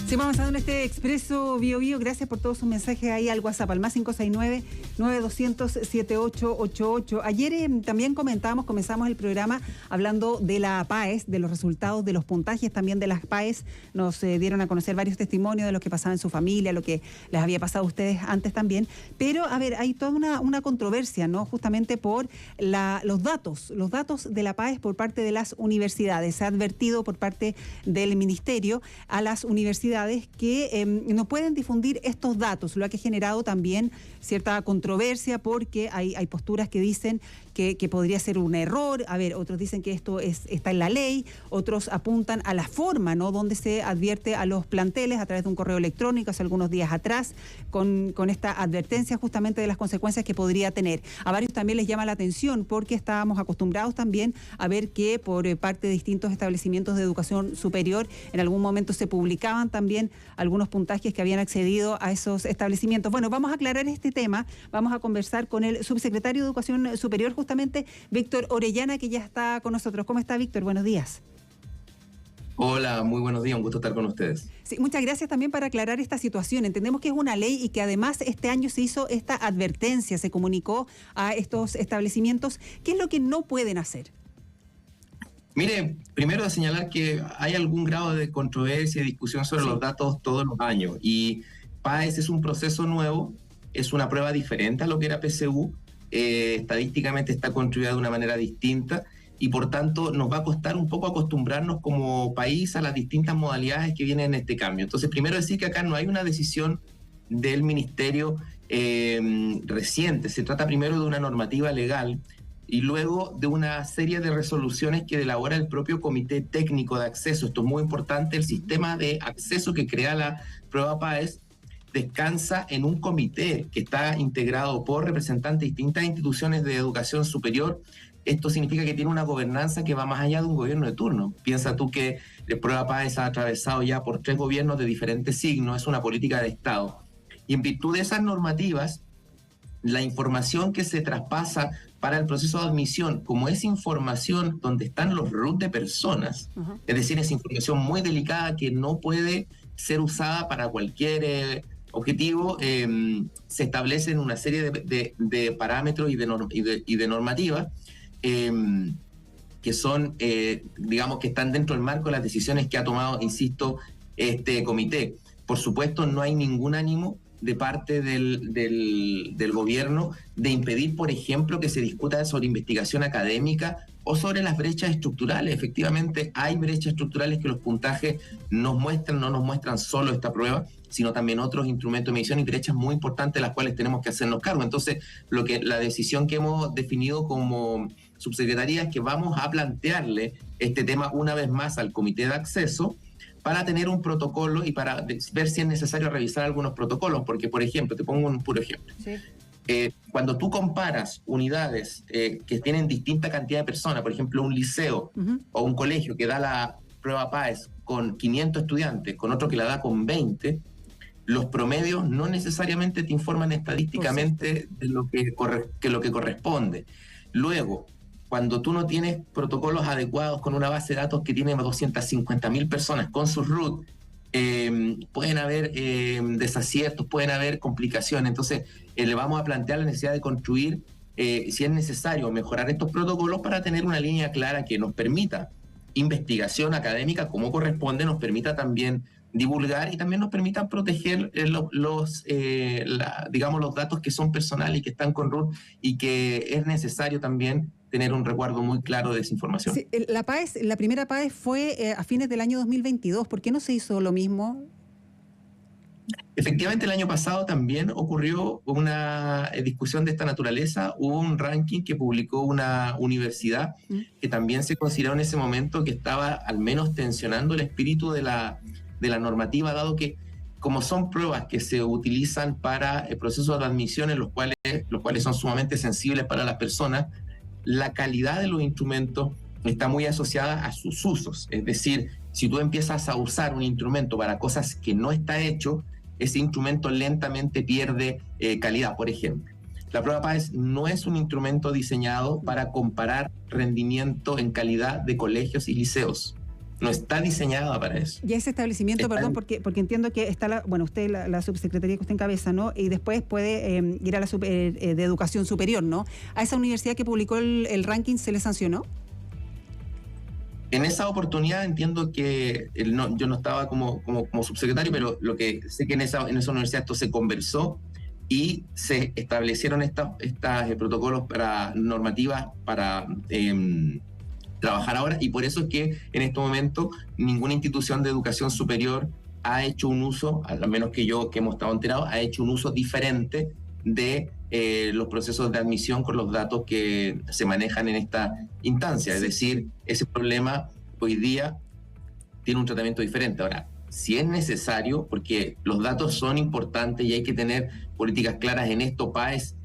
Seguimos avanzando en este Expreso Bio Bio. Gracias por todos sus mensajes ahí al WhatsApp, al más 569-9200-7888. Ayer también comenzamos el programa hablando de la PAES, de los resultados de los puntajes también de las PAES. Nos dieron a conocer varios testimonios de lo que pasaba en su familia, lo que les había pasado a ustedes antes también. Pero, a ver, hay toda una controversia, ¿no? Justamente por los datos de la PAES por parte de las universidades. Se ha advertido por parte del Ministerio a las universidades que no pueden difundir estos datos, lo que ha generado también cierta controversia porque hay posturas que dicen que podría ser un error. A ver, otros dicen que esto está en la ley, otros apuntan a la forma, ¿no?, donde se advierte a los planteles a través de un correo electrónico hace algunos días atrás con esta advertencia justamente de las consecuencias que podría tener. A varios también les llama la atención porque estábamos acostumbrados también a ver que por parte de distintos establecimientos de educación superior en algún momento se publicaban también algunos puntajes que habían accedido a esos establecimientos. Bueno, vamos a aclarar este tema, vamos a conversar con el subsecretario de Educación Superior, justamente Víctor Orellana, que ya está con nosotros. ¿Cómo está, Víctor? Buenos días. Hola, muy buenos días, un gusto estar con ustedes. Sí, muchas gracias también para aclarar esta situación. Entendemos que es una ley y que además este año se hizo esta advertencia, se comunicó a estos establecimientos. ¿Qué es lo que no pueden hacer? Mire, primero de señalar que hay algún grado de controversia y discusión sobre los datos todos los años, y PAES es un proceso nuevo, es una prueba diferente a lo que era PSU, estadísticamente está construida de una manera distinta y por tanto nos va a costar un poco acostumbrarnos como país a las distintas modalidades que vienen en este cambio. Entonces, primero decir que acá no hay una decisión del Ministerio reciente, se trata primero de una normativa legal y luego de una serie de resoluciones que elabora el propio Comité Técnico de Acceso. Esto es muy importante. El sistema de acceso que crea la prueba PAES descansa en un comité que está integrado por representantes de distintas instituciones de educación superior. Esto significa que tiene una gobernanza que va más allá de un gobierno de turno. Piensa tú que la prueba PAES ha atravesado ya por 3 gobiernos de diferentes signos, es una política de Estado. Y en virtud de esas normativas, la información que se traspasa para el proceso de admisión, como es información donde están los RUT de personas, es decir, es información muy delicada que no puede ser usada para cualquier objetivo, se establecen una serie de parámetros y de normativas que son, digamos, que están dentro del marco de las decisiones que ha tomado, insisto, este comité. Por supuesto, no hay ningún ánimo de parte del gobierno de impedir, por ejemplo, que se discuta sobre investigación académica o sobre las brechas estructurales. Efectivamente, hay brechas estructurales que los puntajes nos muestran, no nos muestran solo esta prueba, sino también otros instrumentos de medición y brechas muy importantes de las cuales tenemos que hacernos cargo. Entonces, la decisión que hemos definido como subsecretaría es que vamos a plantearle este tema una vez más al Comité de Acceso para tener un protocolo y para ver si es necesario revisar algunos protocolos, porque, por ejemplo, te pongo un puro ejemplo. Sí. Cuando tú comparas unidades que tienen distinta cantidad de personas, por ejemplo, un liceo o un colegio que da la prueba PAES con 500 estudiantes, con otro que la da con 20, los promedios no necesariamente te informan estadísticamente de lo que corresponde. Luego, cuando tú no tienes protocolos adecuados con una base de datos que tiene 250.000 personas con sus RUT, pueden haber desaciertos, pueden haber complicaciones. Entonces, le vamos a plantear la necesidad de construir, si es necesario, mejorar estos protocolos para tener una línea clara que nos permita investigación académica como corresponde, nos permita también divulgar y también nos permita proteger los datos que son personales y que están con RUT y que es necesario también tener un recuerdo muy claro de esa información. Sí, la primera PAES fue a fines del año 2022. ¿Por qué no se hizo lo mismo? Efectivamente, el año pasado también ocurrió una discusión de esta naturaleza. Hubo un ranking que publicó una universidad que también se consideró en ese momento que estaba al menos tensionando el espíritu de la normativa, dado que como son pruebas que se utilizan para procesos de admisión en los cuales son sumamente sensibles para las personas, la calidad de los instrumentos está muy asociada a sus usos. Es decir, si tú empiezas a usar un instrumento para cosas que no está hecho, ese instrumento lentamente pierde calidad. Por ejemplo, la prueba PAES no es un instrumento diseñado para comparar rendimiento en calidad de colegios y liceos. no está diseñada para eso. Y ese establecimiento, perdón, porque entiendo que está usted la subsecretaría que usted encabeza, ¿no? Y después puede ir a la de educación superior, ¿no? ¿A esa universidad que publicó el ranking se le sancionó? En esa oportunidad entiendo que yo no estaba como subsecretario, pero lo que sé que en esa universidad esto se conversó y se establecieron estas protocolos normativas para trabajar ahora, y por eso es que en este momento ninguna institución de educación superior ha hecho un uso, al menos que hemos estado enterados, ha hecho un uso diferente de los procesos de admisión con los datos que se manejan en esta instancia. Es decir, ese problema hoy día tiene un tratamiento diferente. Ahora, si es necesario, porque los datos son importantes y hay que tener políticas claras en esto, PAES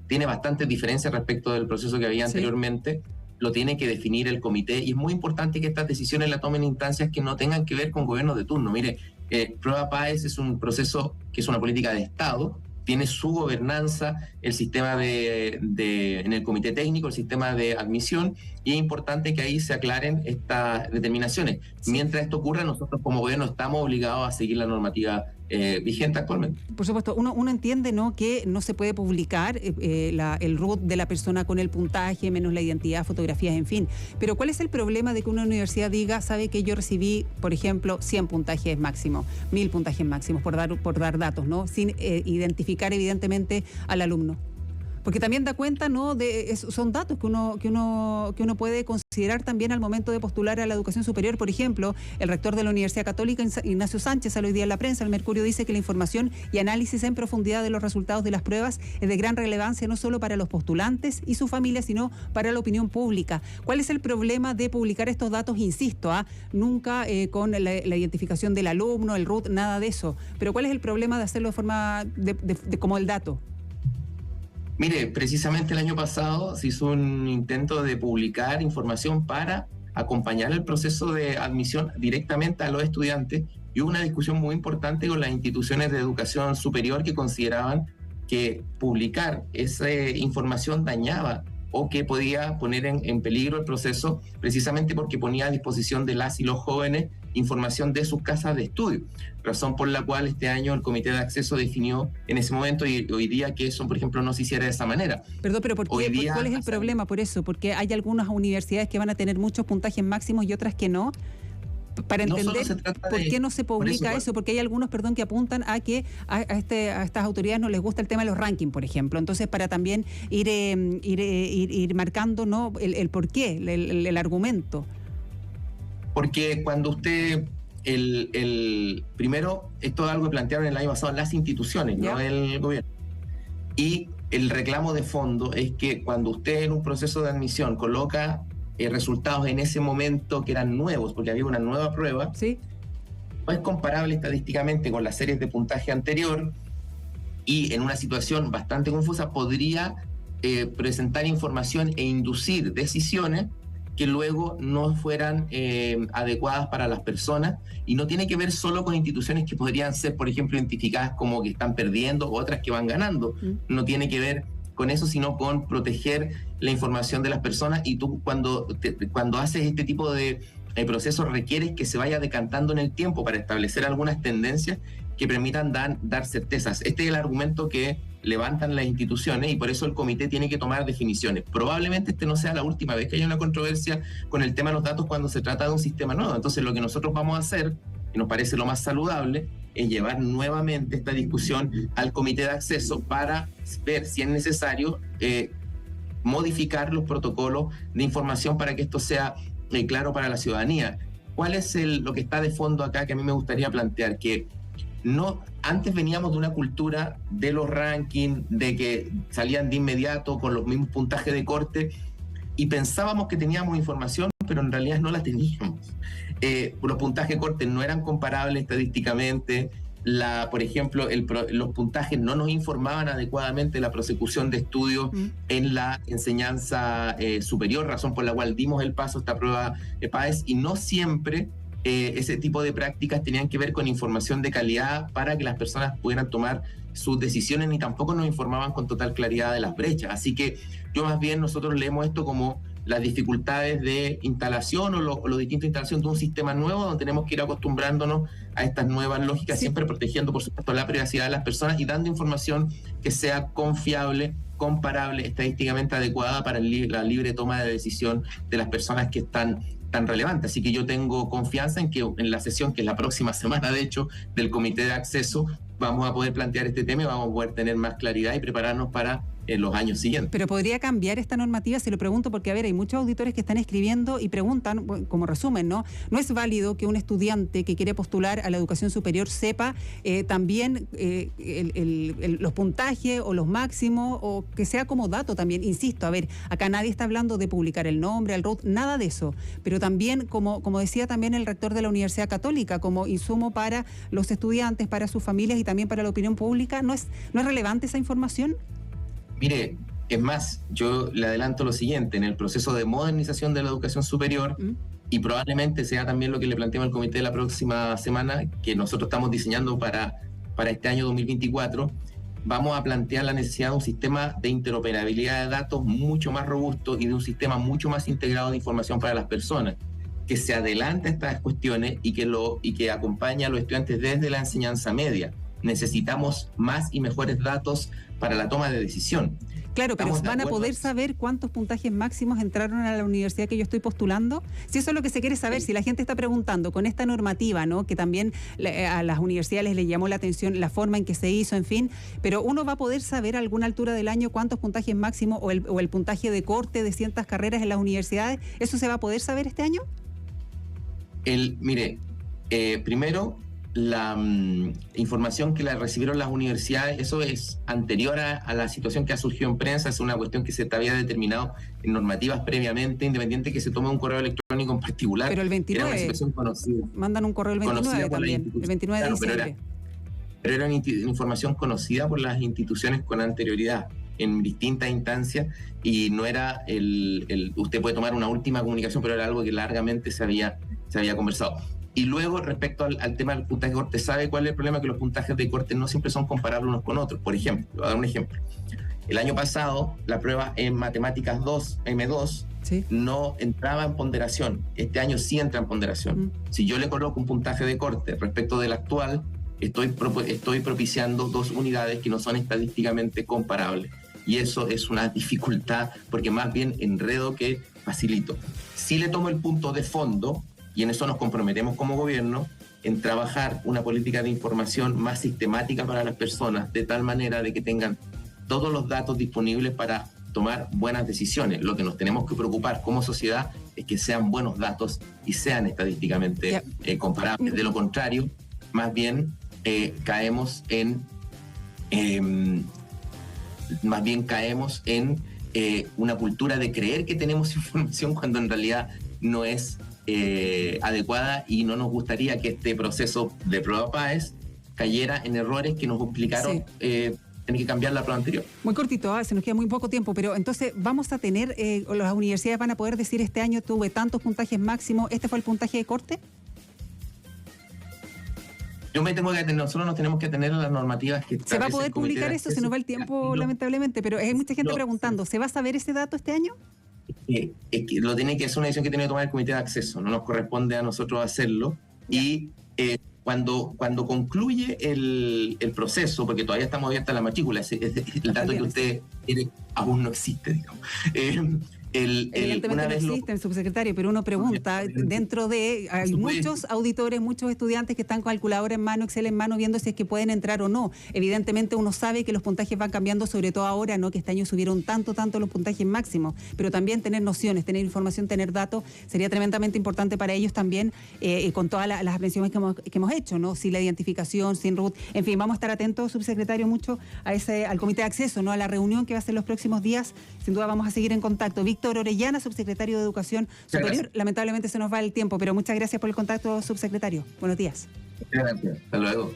tiene bastantes diferencias respecto del proceso que había anteriormente, lo tiene que definir el comité, y es muy importante que estas decisiones las tomen instancias que no tengan que ver con gobiernos de turno. Mire, Prueba PAES es un proceso que es una política de Estado, tiene su gobernanza, el sistema en el comité técnico, el sistema de admisión, y es importante que ahí se aclaren estas determinaciones. Sí. Mientras esto ocurra, nosotros como gobierno estamos obligados a seguir la normativa vigente actualmente. Por supuesto, uno entiende, ¿no?, que no se puede publicar el RUT de la persona con el puntaje, menos la identidad, fotografías, en fin. Pero ¿cuál es el problema de que una universidad diga, sabe que yo recibí, por ejemplo, 100 puntajes máximos, 1000 puntajes máximos, por dar datos, ¿no?, sin identificar evidentemente al alumno? Porque también da cuenta, ¿no?, son datos que uno puede considerar también al momento de postular a la educación superior. Por ejemplo, el rector de la Universidad Católica, Ignacio Sánchez, hoy día en la prensa, el Mercurio, dice que la información y análisis en profundidad de los resultados de las pruebas es de gran relevancia no solo para los postulantes y su familia, sino para la opinión pública. ¿Cuál es el problema de publicar estos datos? Insisto, nunca con la identificación del alumno, el RUT, nada de eso. Pero ¿cuál es el problema de hacerlo de forma como el dato? Mire, precisamente el año pasado se hizo un intento de publicar información para acompañar el proceso de admisión directamente a los estudiantes, y hubo una discusión muy importante con las instituciones de educación superior que consideraban que publicar esa información dañaba o que podía poner en peligro el proceso, precisamente porque ponía a disposición de las y los jóvenes información de sus casas de estudio, razón por la cual este año el Comité de Acceso definió en ese momento y hoy día que eso, por ejemplo, no se hiciera de esa manera. Perdón, pero ¿cuál es el problema por eso? Porque hay algunas universidades que van a tener muchos puntajes máximos y otras que no. Para entender por qué no se publica eso, porque hay algunos, que apuntan a que a estas autoridades no les gusta el tema de los rankings, por ejemplo. Entonces, para también ir marcando, ¿no?, el por qué, el argumento. Porque cuando usted, primero, esto es algo que plantearon el año pasado las instituciones, no el gobierno. Y el reclamo de fondo es que cuando usted en un proceso de admisión coloca resultados en ese momento que eran nuevos, porque había una nueva prueba, ¿sí?, no es comparable estadísticamente con las series de puntaje anterior, y en una situación bastante confusa podría presentar información e inducir decisiones que luego no fueran adecuadas para las personas, y no tiene que ver solo con instituciones que podrían ser, por ejemplo, identificadas como que están perdiendo o otras que van ganando. No tiene que ver con eso, sino con proteger la información de las personas, y tú cuando haces este tipo de procesos requieres que se vaya decantando en el tiempo para establecer algunas tendencias que permitan dar certezas. Este es el argumento que levantan las instituciones, y por eso el comité tiene que tomar definiciones. Probablemente no sea la última vez que haya una controversia con el tema de los datos cuando se trata de un sistema nuevo. Entonces, lo que nosotros vamos a hacer, y nos parece lo más saludable, es llevar nuevamente esta discusión al comité de acceso para ver si es necesario modificar los protocolos de información para que esto sea claro para la ciudadanía. ¿Cuál es lo que está de fondo acá que a mí me gustaría plantear? Que antes veníamos de una cultura de los rankings, de que salían de inmediato con los mismos puntajes de corte, y pensábamos que teníamos información, pero en realidad no la teníamos. Los puntajes de corte no eran comparables estadísticamente. Por ejemplo, los puntajes no nos informaban adecuadamente de la prosecución de estudios en la enseñanza superior, razón por la cual dimos el paso a esta prueba de PAES, y no siempre ese tipo de prácticas tenían que ver con información de calidad para que las personas pudieran tomar sus decisiones, ni tampoco nos informaban con total claridad de las brechas. Así que nosotros leemos esto como las dificultades de instalación o lo distinto de instalación de un sistema nuevo, donde tenemos que ir acostumbrándonos a estas nuevas lógicas, Sí. siempre protegiendo, por supuesto, la privacidad de las personas y dando información que sea confiable, comparable, estadísticamente adecuada para la libre toma de decisión de las personas que están tan relevantes. Así que yo tengo confianza en que en la sesión, que es la próxima semana, de hecho, del Comité de Acceso, vamos a poder plantear este tema y vamos a poder tener más claridad y prepararnos para los años siguientes. Pero podría cambiar esta normativa, se lo pregunto porque, a ver, hay muchos auditores que están escribiendo y preguntan, como resumen, ¿no? No es válido que un estudiante que quiere postular a la educación superior sepa también los puntajes o los máximos, o que sea como dato también. Insisto, a ver, acá nadie está hablando de publicar el nombre, el root, nada de eso. Pero también, como decía también el rector de la Universidad Católica, como insumo para los estudiantes, para sus familias y también para la opinión pública, ¿no es relevante esa información? Mire, es más, yo le adelanto lo siguiente: en el proceso de modernización de la educación superior, y probablemente sea también lo que le planteamos al comité de la próxima semana, que nosotros estamos diseñando para este año 2024, vamos a plantear la necesidad de un sistema de interoperabilidad de datos mucho más robusto y de un sistema mucho más integrado de información para las personas, que se adelante a estas cuestiones y que acompañe a los estudiantes desde la enseñanza media. Necesitamos más y mejores datos para la toma de decisión. Claro, pero ¿van a poder saber cuántos puntajes máximos entraron a la universidad que yo estoy postulando? Si eso es lo que se quiere saber, si la gente está preguntando con esta normativa, ¿no? Que también a las universidades les llamó la atención la forma en que se hizo, en fin, pero uno va a poder saber a alguna altura del año cuántos puntajes máximos o el puntaje de corte de ciertas carreras en las universidades. ¿Eso se va a poder saber este año? Mire, primero, la información que la recibieron las universidades, eso es anterior a la situación que ha surgido en prensa, es una cuestión que se había determinado en normativas previamente, independiente que se tome un correo electrónico en particular. Pero el 29, era una situación conocida. Mandan un correo el 29 también, el 29 de diciembre. Pero era una información conocida por las instituciones con anterioridad, en distintas instancias, y no era usted puede tomar una última comunicación, pero era algo que largamente se había conversado. Y luego, respecto al tema del puntaje de corte, ¿sabe cuál es el problema? Que los puntajes de corte no siempre son comparables unos con otros. Por ejemplo, voy a dar un ejemplo. El año pasado, la prueba en Matemáticas 2, M2, ¿sí?, no entraba en ponderación. Este año sí entra en ponderación. Si yo le coloco un puntaje de corte respecto del actual, estoy propiciando 2 unidades que no son estadísticamente comparables. Y eso es una dificultad, porque más bien enredo que facilito. Si le tomo el punto de fondo, y en eso nos comprometemos como gobierno, en trabajar una política de información más sistemática para las personas, de tal manera de que tengan todos los datos disponibles para tomar buenas decisiones. Lo que nos tenemos que preocupar como sociedad es que sean buenos datos y sean estadísticamente comparables. De lo contrario, más bien caemos en una cultura de creer que tenemos información cuando en realidad no es adecuada, y no nos gustaría que este proceso de prueba PAES cayera en errores que nos implicaron tener que cambiar la prueba anterior. Muy cortito, se nos queda muy poco tiempo, pero entonces vamos a tener, las universidades van a poder decir este año tuve tantos puntajes máximos, ¿este fue el puntaje de corte? Nosotros nos tenemos que tener las normativas que ¿Se va a poder publicar eso? Se nos va el tiempo, lamentablemente, pero hay mucha gente preguntando, ¿se va a saber ese dato este año? Lo tiene que, es una decisión que tiene que tomar el comité de acceso, no nos corresponde a nosotros hacerlo. Y cuando concluye el proceso, porque todavía estamos abiertas a la matrícula, el dato que usted tiene aún no existe, digamos. Evidentemente no existe, subsecretario, pero uno pregunta, dentro de, hay muchos auditores, muchos estudiantes que están con calculadora en mano, Excel en mano, viendo si es que pueden entrar o no. Evidentemente uno sabe que los puntajes van cambiando, sobre todo ahora, ¿no?, que este año subieron tanto los puntajes máximos, pero también tener nociones, tener información, tener datos, sería tremendamente importante para ellos también, con todas las aprensiones que hemos hecho, ¿no? Sin la identificación, sin root, en fin, vamos a estar atentos, subsecretario, mucho al comité de acceso, ¿no?, a la reunión que va a ser los próximos días. Sin duda vamos a seguir en contacto. Víctor Orellana, subsecretario de Educación Superior. Gracias. Lamentablemente se nos va el tiempo, pero muchas gracias por el contacto, subsecretario. Buenos días. Gracias. Hasta luego.